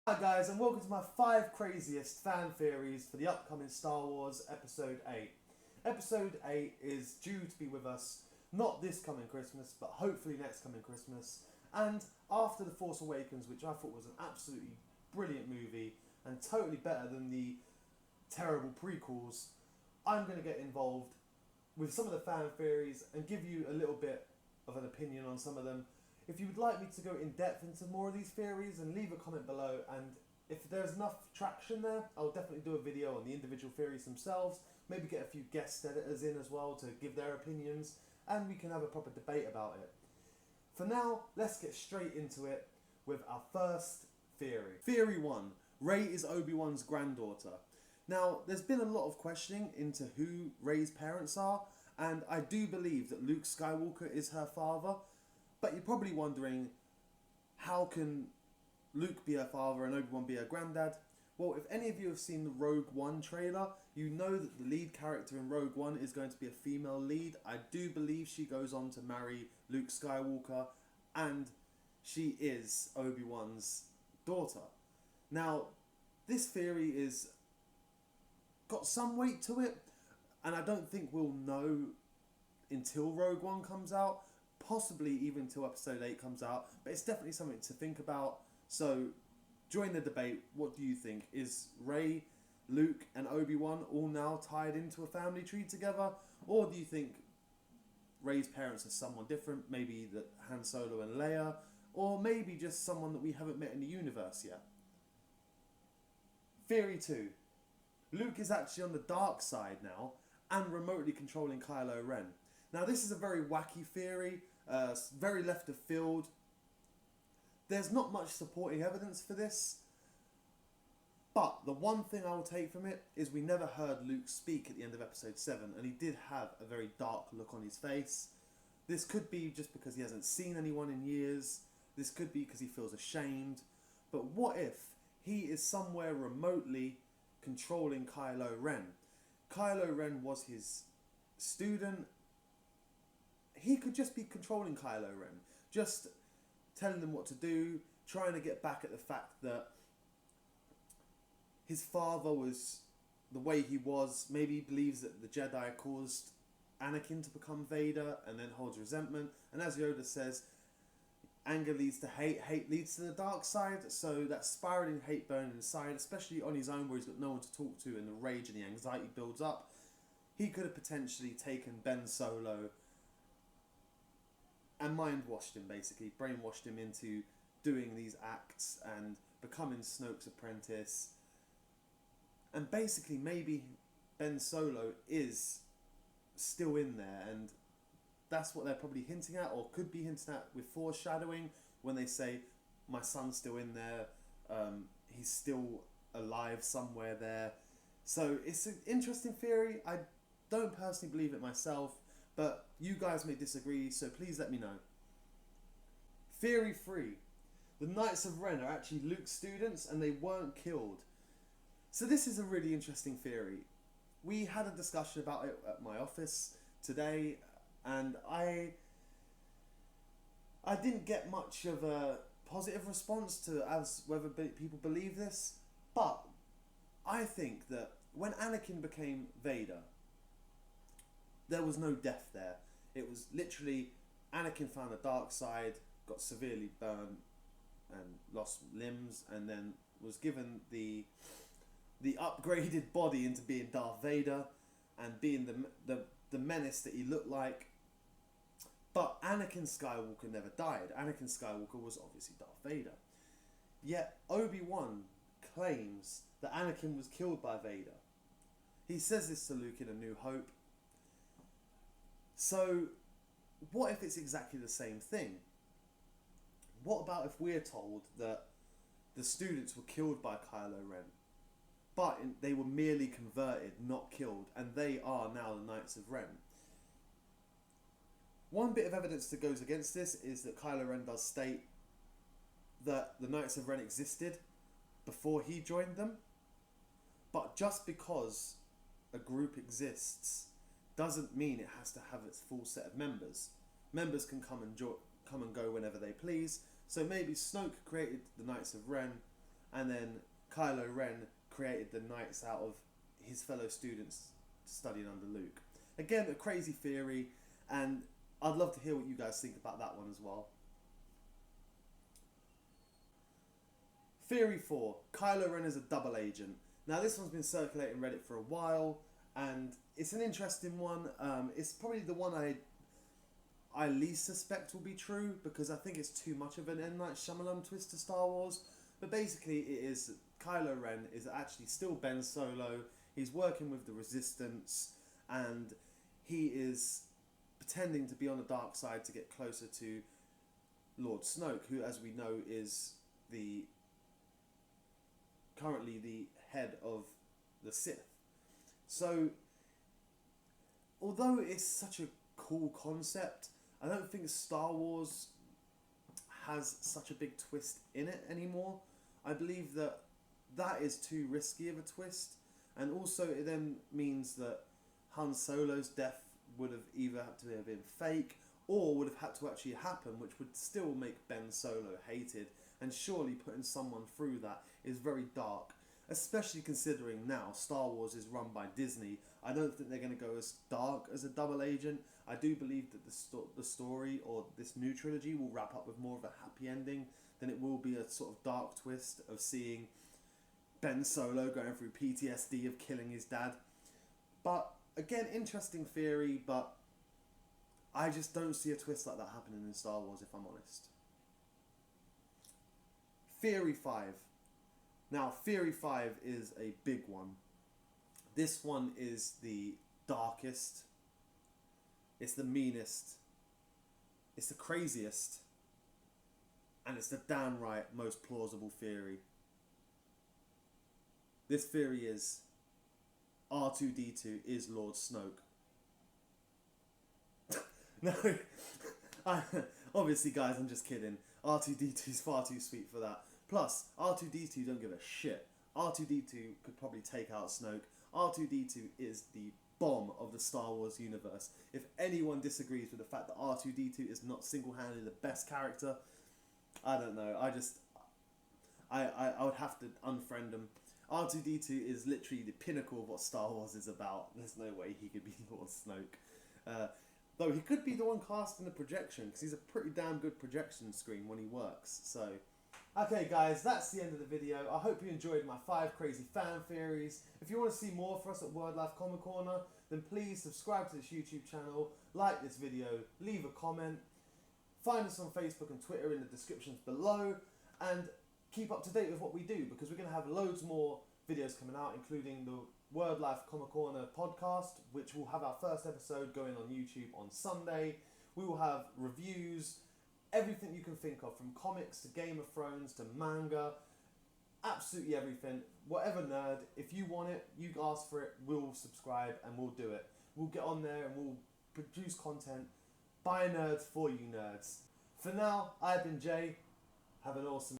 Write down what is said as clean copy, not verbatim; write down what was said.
Hi guys, and welcome to my 5 craziest fan theories for the upcoming Star Wars Episode 8. Episode 8 is due to be with us not this coming Christmas, but hopefully next coming Christmas, and after The Force Awakens, which I thought was an absolutely brilliant movie and totally better than the terrible prequels. I'm going to get involved with some of the fan theories and give you a little bit of an opinion on some of them. If you would like me to go in depth into more of these theories, then leave a comment below, and if there's enough traction there, I'll definitely do a video on the individual theories themselves, maybe get a few guest editors in as well to give their opinions, and we can have a proper debate about it. For now, let's get straight into it with our first theory. Theory 1. Rey is Obi-Wan's granddaughter. Now, there's been a lot of questioning into who Rey's parents are, and I do believe that Luke Skywalker is her father. But you're probably wondering, how can Luke be her father and Obi-Wan be her granddad? Well, if any of you have seen the Rogue One trailer, you know that the lead character in Rogue One is going to be a female lead. I do believe she goes on to marry Luke Skywalker, and she is Obi-Wan's daughter. Now, this theory is got some weight to it, and I don't think we'll know until Rogue One comes out. Possibly even until Episode 8 comes out, but it's definitely something to think about. So join the debate. What do you think? Is Rey, Luke and Obi-Wan all now tied into a family tree together? Or do you think Rey's parents are someone different? Maybe that Han Solo and Leia? Or maybe just someone that we haven't met in the universe yet? Theory 2. Luke is actually on the dark side now and remotely controlling Kylo Ren. Now, this is a very wacky theory, very left of field. There's not much supporting evidence for this, but the one thing I will take from it is we never heard Luke speak at the end of Episode 7, and he did have a very dark look on his face. This could be just because he hasn't seen anyone in years. This could be because he feels ashamed. But what if he is somewhere remotely controlling Kylo Ren? Kylo Ren was his student. He could just be controlling Kylo Ren, just telling them what to do, trying to get back at the fact that his father was the way he was. Maybe he believes that the Jedi caused Anakin to become Vader and then holds resentment. And as Yoda says, anger leads to hate, hate leads to the dark side. So that spiraling hate burning inside, especially on his own where he's got no one to talk to and the rage and the anxiety builds up, he could have potentially taken Ben Solo and mind-washed him, basically, brainwashed him into doing these acts and becoming Snoke's apprentice. And basically, maybe Ben Solo is still in there, and that's what they're probably hinting at, or could be hinting at with foreshadowing, when they say, my son's still in there, he's still alive somewhere there. So it's an interesting theory. I don't personally believe it myself, but you guys may disagree, so please let me know. Theory 3. The Knights of Ren are actually Luke's students and they weren't killed. So this is a really interesting theory. We had a discussion about it at my office today, and I didn't get much of a positive response to as whether people believe this, but I think that when Anakin became Vader, there was no death there. It was literally Anakin found the dark side, got severely burned and lost limbs, and then was given the upgraded body into being Darth Vader and being the menace that he looked like. But Anakin Skywalker never died. Anakin Skywalker was obviously Darth Vader. Yet Obi-Wan claims that Anakin was killed by Vader. He says this to Luke in A New Hope. So, what if it's exactly the same thing? What about if we're told that the students were killed by Kylo Ren, but they were merely converted, not killed, and they are now the Knights of Ren? One bit of evidence that goes against this is that Kylo Ren does state that the Knights of Ren existed before he joined them, but just because a group exists doesn't mean it has to have its full set of members. Members can come and go whenever they please. So maybe Snoke created the Knights of Ren, and then Kylo Ren created the Knights out of his fellow students studying under Luke. Again, a crazy theory, and I'd love to hear what you guys think about that one as well. Theory 4. Kylo Ren is a double agent. Now this one's been circulating Reddit for a while, and it's an interesting one. It's probably the one I least suspect will be true, because I think it's too much of an M. Night Shyamalan twist to Star Wars. But basically it is Kylo Ren is actually still Ben Solo. He's working with the Resistance, and he is pretending to be on the dark side to get closer to Lord Snoke, who, as we know, is currently the head of the Sith. So, although it's such a cool concept, I don't think Star Wars has such a big twist in it anymore. I believe that is too risky of a twist, and also it then means that Han Solo's death would have either had to have been fake or would have had to actually happen, which would still make Ben Solo hated, and surely putting someone through that is very dark, especially considering now Star Wars is run by Disney. I don't think they're going to go as dark as a double agent. I do believe that the story, or this new trilogy, will wrap up with more of a happy ending than it will be a sort of dark twist of seeing Ben Solo going through PTSD of killing his dad. But again, interesting theory, but I just don't see a twist like that happening in Star Wars, if I'm honest. Theory 5. Now, Theory 5 is a big one. This one is the darkest, it's the meanest, it's the craziest, and it's the downright most plausible theory. This theory is R2D2 is Lord Snoke. No, obviously guys, I'm just kidding. R2D2 is far too sweet for that. Plus, R2D2 don't give a shit. R2D2 could probably take out Snoke. R2D2 is the bomb of the Star Wars universe. If anyone disagrees with the fact that R2D2 is not single-handedly the best character, I don't know. I would have to unfriend him. R2D2 is literally the pinnacle of what Star Wars is about. There's no way he could be Lord Snoke. Though he could be the one casting the projection, because he's a pretty damn good projection screen when he works. So, okay guys, that's the end of the video. I hope you enjoyed my 5 crazy fan theories. If you want to see more for us at Word Life Comic Corner, then please subscribe to this YouTube channel, like this video, leave a comment, find us on Facebook and Twitter in the descriptions below, and keep up to date with what we do, because we're going to have loads more videos coming out, including the Word Life Comic Corner podcast, which will have our first episode going on YouTube on Sunday. We will have reviews, everything you can think of, from comics to Game of Thrones to manga, absolutely everything. Whatever nerd, if you want it, you ask for it, we'll subscribe and we'll do it. We'll get on there and we'll produce content by nerds for you nerds. For now, I've been Jay. Have an awesome